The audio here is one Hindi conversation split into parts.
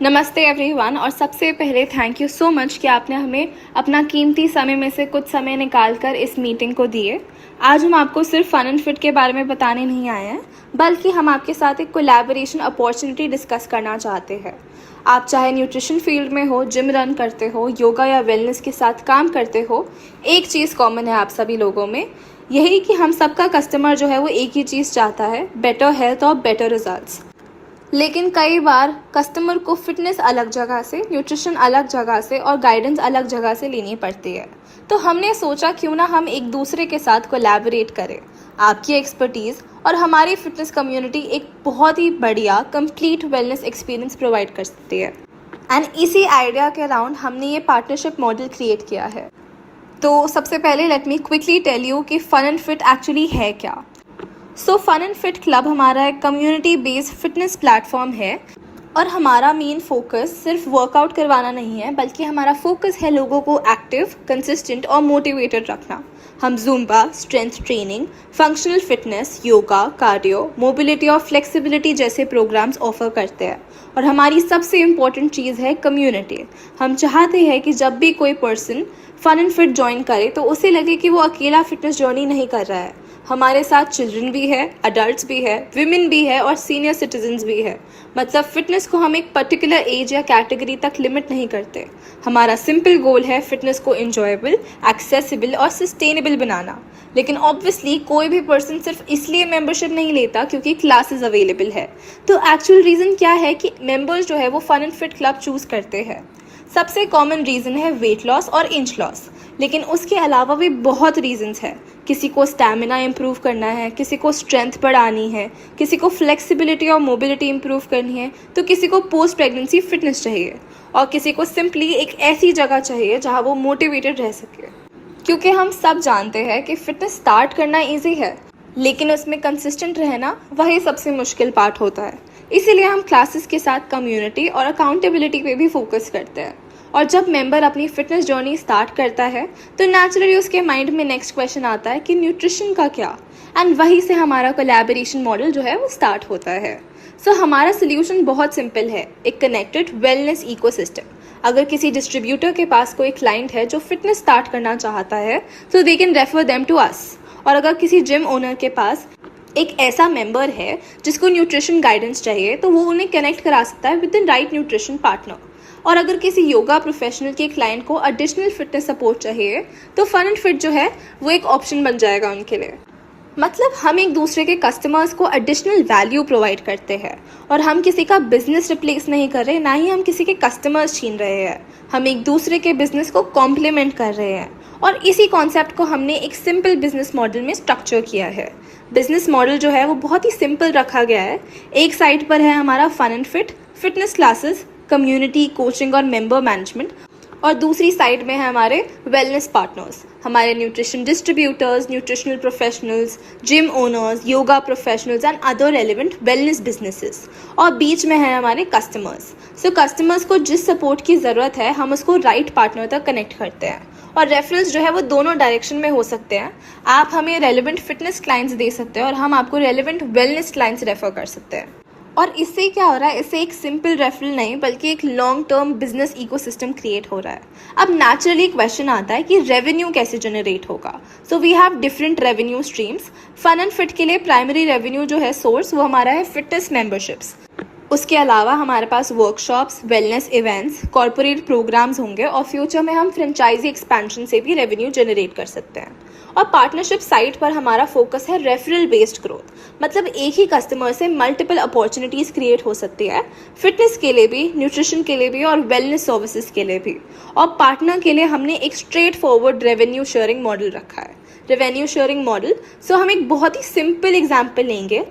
नमस्ते एवरीवन। और सबसे पहले थैंक यू सो मच कि आपने हमें अपना कीमती समय में से कुछ समय निकाल कर इस मीटिंग को दिए। आज हम आपको सिर्फ फन एंड फिट के बारे में बताने नहीं आए हैं, बल्कि हम आपके साथ एक कोलैबोरेशन अपॉर्चुनिटी डिस्कस करना चाहते हैं। आप चाहे न्यूट्रिशन फील्ड में हो, जिम रन करते हो, योगा या वेलनेस के साथ काम करते हो, एक चीज़ कॉमन है आप सभी लोगों में, यही कि हम सबका कस्टमर जो है वो एक ही चीज़ चाहता है, बेटर हेल्थ और बेटर रिजल्ट्स। लेकिन कई बार कस्टमर को फिटनेस अलग जगह से, न्यूट्रिशन अलग जगह से और गाइडेंस अलग जगह से लेनी पड़ती है। तो हमने सोचा क्यों ना हम एक दूसरे के साथ कोलैबोरेट करें। आपकी एक्सपर्टीज़ और हमारी फिटनेस कम्युनिटी एक बहुत ही बढ़िया कंप्लीट वेलनेस एक्सपीरियंस प्रोवाइड कर सकती है। एंड इसी आइडिया के अराउंड हमने ये पार्टनरशिप मॉडल क्रिएट किया है। तो सबसे पहले let me quickly tell you कि फन एंड फिट एक्चुअली है क्या। फन एंड फिट क्लब हमारा एक कम्युनिटी बेस्ड फिटनेस प्लेटफॉर्म है और हमारा मेन फोकस सिर्फ वर्कआउट करवाना नहीं है, बल्कि हमारा फोकस है लोगों को एक्टिव, कंसिस्टेंट और मोटिवेटेड रखना। हम Zumba, strength training, functional fitness, yoga, cardio, mobility और फ्लेक्सिबिलिटी जैसे प्रोग्राम्स ऑफर करते हैं। और हमारी सबसे इम्पॉर्टेंट चीज़ है कम्युनिटी। हम चाहते हैं कि जब भी कोई person fun and fit join करे तो उसे लगे कि वो अकेला फिटनेस जर्नी नहीं कर रहा है। हमारे साथ चिल्ड्रन भी है, अडल्ट्स भी है, विमेन भी है और सीनियर सिटीजन्स भी है। मतलब फिटनेस को हम एक पर्टिकुलर एज या कैटेगरी तक लिमिट नहीं करते। हमारा सिंपल गोल है फिटनेस को एंजॉयबल, एक्सेसिबल और सस्टेनेबल बनाना। लेकिन ऑब्वियसली कोई भी पर्सन सिर्फ इसलिए मेंबरशिप नहीं लेता क्योंकि क्लासेस अवेलेबल है। तो एक्चुअल रीज़न क्या है कि मेंबर्स जो है वो fun and fit club choose करते हैं। सबसे कॉमन रीज़न है वेट लॉस और इंच लॉस, लेकिन उसके अलावा भी बहुत रीजंस है। किसी को स्टैमिना इम्प्रूव करना है, किसी को स्ट्रेंथ बढ़ानी है, किसी को फ्लेक्सिबिलिटी और मोबिलिटी इम्प्रूव करनी है, तो किसी को पोस्ट प्रेगनेंसी फिटनेस चाहिए और किसी को सिंपली एक ऐसी जगह चाहिए जहाँ वो मोटिवेटेड रह सके। क्योंकि हम सब जानते हैं कि फिटनेस स्टार्ट करना ईजी है, लेकिन उसमें कंसिस्टेंट रहना वही सबसे मुश्किल पार्ट होता है। इसीलिए हम क्लासेस के साथ कम्युनिटी और अकाउंटेबिलिटी पे भी फोकस करते हैं। और जब मेंबर अपनी फिटनेस जर्नी स्टार्ट करता है तो नेचुरली उसके माइंड में नेक्स्ट क्वेश्चन आता है कि न्यूट्रिशन का क्या। एंड वहीं से हमारा कोलैबोरेशन मॉडल जो है वो स्टार्ट होता है। हमारा सोल्यूशन बहुत सिंपल है, एक कनेक्टेड वेलनेस इकोसिस्टम। अगर किसी डिस्ट्रीब्यूटर के पास कोई क्लाइंट है जो फिटनेस स्टार्ट करना चाहता है तो they can refer them to us. और अगर किसी जिम ओनर के पास एक ऐसा मेंबर है जिसको न्यूट्रिशन गाइडेंस चाहिए तो वो उन्हें कनेक्ट करा सकता है with in right nutrition partner. और अगर किसी योगा प्रोफेशनल के क्लाइंट को एडिशनल फिटनेस सपोर्ट चाहिए तो फन एंड फिट जो है वो एक ऑप्शन बन जाएगा उनके लिए। मतलब हम एक दूसरे के कस्टमर्स को एडिशनल वैल्यू प्रोवाइड करते हैं और हम किसी का बिजनेस रिप्लेस नहीं कर रहे, ना ही हम किसी के कस्टमर्स छीन रहे हैं। हम एक दूसरे के बिजनेस को कॉम्प्लीमेंट कर रहे हैं और इसी कॉन्सेप्ट को हमने एक सिंपल बिजनेस मॉडल में स्ट्रक्चर किया है। बिजनेस मॉडल जो है वो बहुत ही सिंपल रखा गया है। एक साइड पर है हमारा fun and fit, fitness classes, community, coaching और मेंबर मैनेजमेंट, और दूसरी साइड में है हमारे वेलनेस पार्टनर्स, हमारे nutrition distributors, nutritional professionals, gym owners, yoga professionals and other relevant wellness businesses. और बीच में है हमारे कस्टमर्स। कस्टमर्स को जिस सपोर्ट की ज़रूरत है हम उसको राइट पार्टनर तक कनेक्ट करते हैं। और रेफरेंस जो है वो दोनों डायरेक्शन में हो सकते हैं। आप हमें रेलेवेंट फिटनेस क्लाइंट्स दे सकते हैं और हम आपको रेलेवेंट वेलनेस क्लाइंट्स रेफर कर सकते हैं। और इससे क्या हो रहा है, इससे एक सिंपल रेफरल नहीं बल्कि एक long term business ecosystem create हो रहा है। अब नेचुरली क्वेश्चन आता है कि रेवेन्यू कैसे जनरेट होगा। We have different revenue streams. Fun and fit के लिए प्राइमरी रेवेन्यू जो है सोर्स वो हमारा है फिटनेस मेंबरशिप्स। उसके अलावा हमारे पास workshops, wellness events, corporate programmes होंगे और फ्यूचर में हम फ्रेंचाइजी एक्सपेंशन से भी रेवेन्यू जनरेट कर सकते हैं। और पार्टनरशिप साइट पर हमारा फोकस है रेफरल बेस्ड ग्रोथ। मतलब एक ही कस्टमर से मल्टीपल अपॉर्चुनिटीज़ क्रिएट हो सकती है, फिटनेस के लिए भी, न्यूट्रिशन के लिए भी और वेलनेस सर्विसेज के लिए भी। और पार्टनर के लिए हमने एक straight forward revenue sharing model रखा है। रेवेन्यू शेयरिंग मॉडल हम एक बहुत ही सिंपल एग्जाम्पल लेंगे।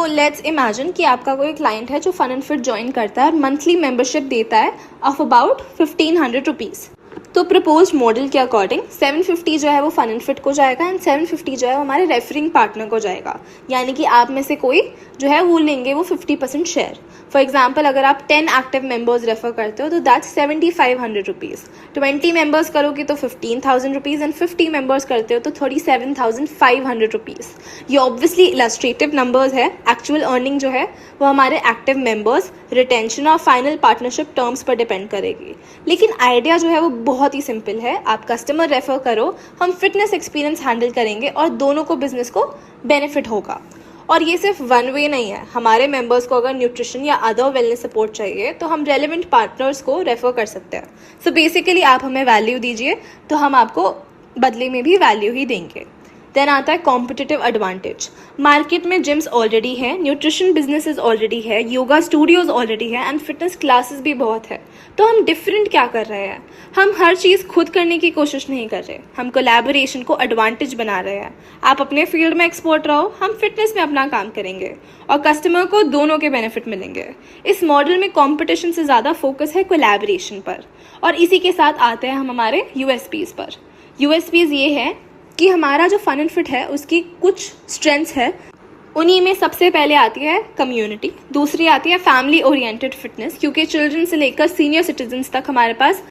लेट्स इमेजिन कि आपका कोई क्लाइंट है जो फन एंड फिट ज्वाइन करता है और मंथली मेंबरशिप देता है ऑफ अबाउट 1500 रुपीज़। तो प्रपोज मॉडल के अकॉर्डिंग 750 जो है वो फन एंड फिट को जाएगा एंड 750 जो है वो हमारे रेफरिंग पार्टनर को जाएगा, यानी कि आप में से कोई जो है वो लेंगे वो 50% शेयर। फॉर एग्जाम्पल अगर आप 10 एक्टिव मेंबर्स रेफर करते हो तो दैट्स 7500 रुपीज़, 20 मेंबर्स करोगे तो 15,000 रुपीज़ एंड 50 मेंबर्स करते हो तो 37,500 रुपीज़। ये ऑब्वियसली इलस्ट्रेटिव नंबर्स है, एक्चुअल अर्निंग जो है वो हमारे एक्टिव मेंबर्स, रिटेंशन और फाइनल पार्टनरशिप टर्म्स पर डिपेंड करेगी। लेकिन आइडिया जो है वो बहुत ही सिंपल है, आप कस्टमर रेफर करो, हम फिटनेस एक्सपीरियंस हैंडल करेंगे और दोनों को बिजनेस को बेनिफिट होगा। और ये सिर्फ वन वे नहीं है, हमारे मेंबर्स को अगर न्यूट्रिशन या अदर वेलनेस सपोर्ट चाहिए तो हम रेलेवेंट पार्टनर्स को रेफर कर सकते हैं। सो बेसिकली आप हमें वैल्यू दीजिए तो हम आपको बदले में भी वैल्यू ही देंगे। देन आता है कॉम्पिटिटिव एडवांटेज। मार्केट में जिम्स ऑलरेडी है, न्यूट्रिशन बिजनेसेस ऑलरेडी है, योगा स्टूडियोज ऑलरेडी है एंड फिटनेस क्लासेस भी बहुत है। तो हम डिफरेंट क्या कर रहे हैं? हम हर चीज़ खुद करने की कोशिश नहीं कर रहे, हम कोलैबोरेशन को एडवांटेज बना रहे हैं। आप अपने फील्ड में एक्सपर्ट रहो, हम फिटनेस में अपना काम करेंगे और कस्टमर को दोनों के बेनिफिट मिलेंगे। इस मॉडल में कॉम्पिटिशन से ज़्यादा फोकस है कोलैबोरेशन पर। और इसी के साथ आते हैं हम हमारे यूएसपीज़ पर। यूएसपीज़ ये है कि हमारा जो फन एंड फिट है उसकी कुछ स्ट्रेंथ्स है। उन्हीं में सबसे पहले आती है कम्युनिटी, दूसरी आती है फैमिली ओरिएंटेड फिटनेस, क्योंकि चिल्ड्रन से लेकर सीनियर सिटीजन्स तक हमारे पास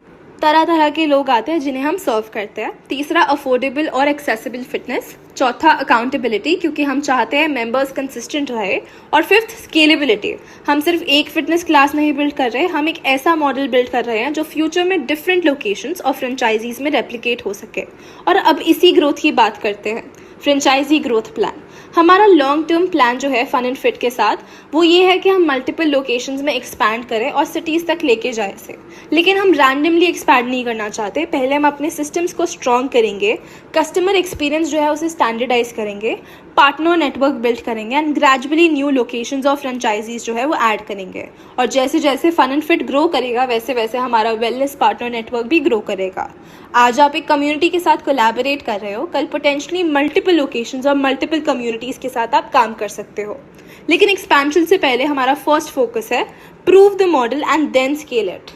तरह तरह के लोग आते हैं जिन्हें हम सर्व करते हैं। तीसरा अफोर्डेबल और एक्सेसिबल फिटनेस, चौथा अकाउंटेबिलिटी, क्योंकि हम चाहते हैं मेंबर्स कंसिस्टेंट रहे, और फिफ्थ स्केलेबिलिटी, हम सिर्फ एक फिटनेस क्लास नहीं बिल्ड कर रहे, हम एक ऐसा मॉडल बिल्ड कर रहे हैं जो फ्यूचर में डिफरेंट लोकेशंस और फ्रेंचाइजीज में रेप्लिकेट हो सके। और अब इसी ग्रोथ की बात करते हैं, फ्रेंचाइजी ग्रोथ प्लान। हमारा लॉन्ग टर्म प्लान जो है फन एंड फिट के साथ वो ये है कि हम मल्टीपल लोकेशंस में एक्सपैंड करें और सिटीज़ तक लेके जाए इसे। लेकिन हम रैंडमली एक्सपैंड नहीं करना चाहते, पहले हम अपने सिस्टम्स को स्ट्रॉन्ग करेंगे, कस्टमर एक्सपीरियंस जो है उसे स्टैंडर्डाइज करेंगे, पार्टनर नेटवर्क बिल्ड करेंगे एंड ग्रेजुअली न्यू लोकेशंस और फ्रेंचाइजीज जो है वो ऐड करेंगे। और जैसे जैसे फन एंड फिट ग्रो करेगा वैसे वैसे हमारा वेलनेस पार्टनर नेटवर्क भी ग्रो करेगा। आज आप एक कम्युनिटी के साथ कोलैबोरेट कर रहे हो, कल पोटेंशियली मल्टीपल लोकेशंस और मल्टीपल कम्युनिटीज़ के साथ आप काम कर सकते हो। लेकिन एक्सपेंशन से पहले हमारा फर्स्ट फोकस है prove the model and then scale it,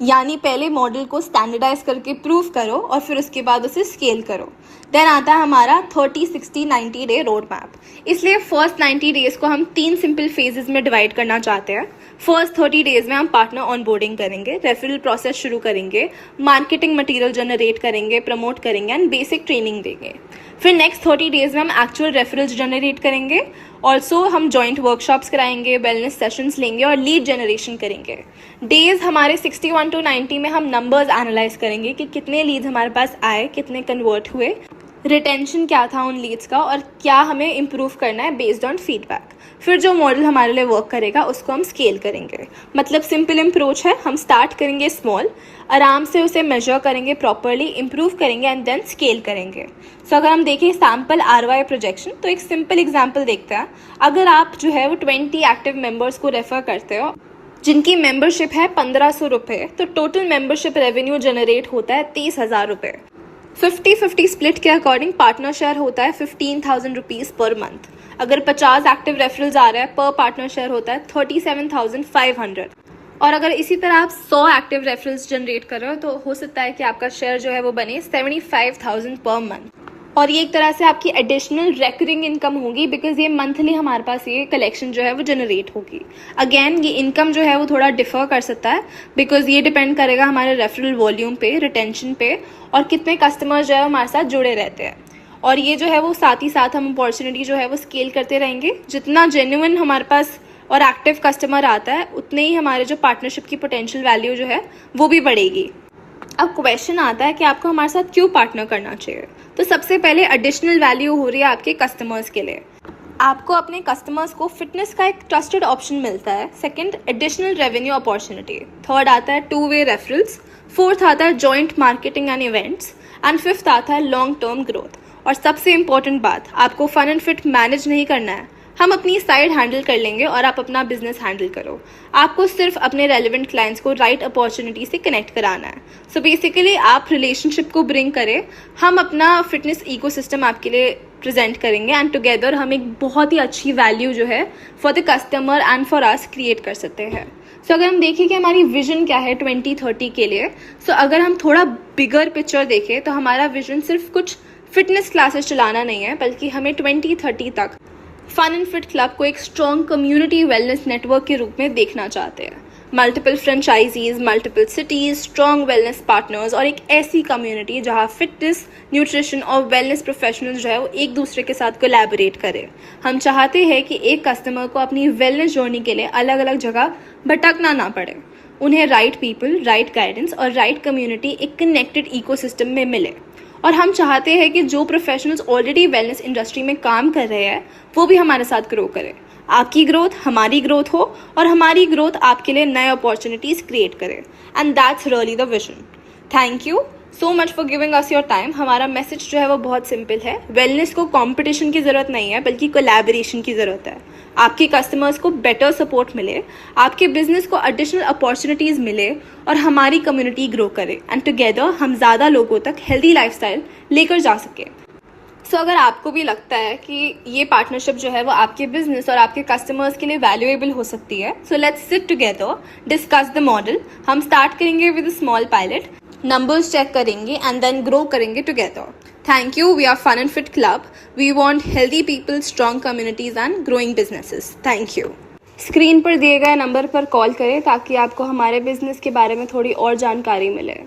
यानी पहले मॉडल को स्टैंडर्डाइज करके प्रूव करो और फिर उसके बाद उसे स्केल करो। देन आता है हमारा 30-60-90 डे रोड मैप। इसलिए फर्स्ट 90 डेज को हम 3 सिंपल फेजेस में डिवाइड करना चाहते हैं। फर्स्ट 30 डेज में हम पार्टनर ऑनबोर्डिंग करेंगे, रेफरल प्रोसेस शुरू करेंगे, मार्केटिंग मटेरियल जनरेट करेंगे, प्रमोट करेंगे एंड बेसिक ट्रेनिंग देंगे। फिर नेक्स्ट 30 डेज में हम एक्चुअल रेफरल्स जनरेट करेंगे, ऑल्सो हम जॉइंट वर्कशॉप्स कराएंगे, वेलनेस सेशंस लेंगे और लीड जनरेशन करेंगे। डेज हमारे 61 to 90 में हम नंबर्स एनालाइज करेंगे कि कितने लीड्स हमारे पास आए, कितने कन्वर्ट हुए, रिटेंशन क्या था उन लीड्स का और क्या हमें इम्प्रूव करना है बेस्ड ऑन फीडबैक। फिर जो मॉडल हमारे लिए वर्क करेगा उसको हम स्केल करेंगे। मतलब सिंपल अप्रोच है, हम स्टार्ट करेंगे स्मॉल, आराम से उसे मेजर करेंगे प्रॉपरली, इम्प्रूव करेंगे एंड देन स्केल करेंगे। सो अगर हम देखें सैम्पल ROI प्रोजेक्शन, तो एक सिंपल एग्जाम्पल देखते हैं। अगर आप जो है वो 20 एक्टिव मेंबर्स को रेफर करते हो जिनकी मेंबरशिप है 1500 रुपये, तो टोटल मेंबरशिप रेवेन्यू जनरेट होता है 30,000 रुपये। 50-50 स्प्लिट के अकॉर्डिंग पार्टनर शेयर होता है 15,000 रुपीज़ पर मंथ। अगर 50 एक्टिव रेफरल्स आ रहे हैं, पर पार्टनर शेयर होता है 37,500। और अगर इसी तरह आप 100 एक्टिव रेफरल्स जनरेट कर रहे हो तो हो सकता है कि आपका शेयर जो है वो बने 75,000 पर मंथ। और ये एक तरह से आपकी एडिशनल रेकरिंग इनकम होगी, बिकॉज ये मंथली हमारे पास ये कलेक्शन जो है वो जनरेट होगी। अगेन ये इनकम जो है वो थोड़ा डिफर कर सकता है, बिकॉज ये डिपेंड करेगा हमारे रेफरल वॉल्यूम पे, रिटेंशन पे और कितने कस्टमर जो है हमारे साथ जुड़े रहते हैं। और ये जो है वो साथ ही साथ हम अपॉर्चुनिटी जो है वो स्केल करते रहेंगे। जितना जेन्युइन हमारे पास और एक्टिव कस्टमर आता है उतने ही हमारे जो पार्टनरशिप की पोटेंशियल वैल्यू जो है वो भी बढ़ेगी। अब क्वेश्चन आता है कि आपको हमारे साथ क्यों पार्टनर करना चाहिए। तो सबसे पहले एडिशनल वैल्यू हो रही है आपके कस्टमर्स के लिए। आपको अपने कस्टमर्स को फिटनेस का एक ट्रस्टेड ऑप्शन मिलता है। Second, additional revenue opportunity. Third आता है 2-वे रेफरल्स। फोर्थ आता है joint marketing and events and fifth आता है लॉन्ग टर्म ग्रोथ। और सबसे इंपॉर्टेंट बात, आपको फन एंड फिट मैनेज नहीं करना है, हम अपनी साइड हैंडल कर लेंगे और आप अपना बिजनेस हैंडल करो। आपको सिर्फ अपने रेलिवेंट क्लाइंट्स को राइट अपॉर्चुनिटी से कनेक्ट कराना है। सो बेसिकली आप रिलेशनशिप को ब्रिंग करें, हम अपना फिटनेस इकोसिस्टम आपके लिए प्रेजेंट करेंगे एंड टुगेदर हम एक बहुत ही अच्छी वैल्यू जो है for the customer and for us create कर सकते हैं। सो अगर हम देखें कि हमारी विजन क्या है 2030 के लिए, सो अगर हम थोड़ा बिगर पिक्चर देखें तो हमारा विजन सिर्फ कुछ फिटनेस क्लासेस चलाना नहीं है, बल्कि हमें 2030 तक फन एंड फिट क्लब को एक स्ट्रॉन्ग कम्युनिटी वेलनेस नेटवर्क के रूप में देखना चाहते हैं। Multiple franchises, multiple cities, strong wellness partners और एक ऐसी कम्युनिटी जहां फिटनेस, न्यूट्रिशन और वेलनेस प्रोफेशनल्स जो है वो एक दूसरे के साथ कोलैबोरेट करें। हम चाहते हैं कि एक कस्टमर को अपनी वेलनेस जर्नी के लिए अलग अलग जगह भटकना ना पड़े, उन्हें राइट पीपल, राइट गाइडेंस और राइट कम्युनिटी एक कनेक्टेड इकोसिस्टम में मिले। और हम चाहते हैं कि जो प्रोफेशनल्स ऑलरेडी वेलनेस इंडस्ट्री में काम कर रहे हैं वो भी हमारे साथ ग्रो करें। आपकी ग्रोथ हमारी ग्रोथ हो और हमारी ग्रोथ आपके लिए नए अपॉर्चुनिटीज क्रिएट करे, and that's really the vision. Thank you so much for giving us your time. हमारा मैसेज जो है वो बहुत सिंपल है, वेलनेस को कंपटीशन की ज़रूरत नहीं है बल्कि कोलैबोरेशन की ज़रूरत है। आपके कस्टमर्स को बेटर सपोर्ट मिले, आपके बिजनेस को एडिशनल अपॉर्चुनिटीज़ मिले और हमारी कम्युनिटी ग्रो करे एंड टुगेदर हम ज़्यादा लोगों तक हेल्दी लाइफस्टाइल लेकर जा सके। सो अगर आपको भी लगता है कि ये पार्टनरशिप जो है वो आपके बिजनेस और आपके कस्टमर्स के लिए वैल्यूएबल हो सकती है, so let's sit together, discuss the model. हम स्टार्ट करेंगे with small pilot, numbers check करेंगे एंड देन ग्रो करेंगे together. Thank you. We are fun and fit club. We want healthy people, strong communities and growing businesses. Thank you. Screen पर दिए गए नंबर पर कॉल करें ताकि आपको हमारे बिजनेस के बारे में थोड़ी और जानकारी मिले।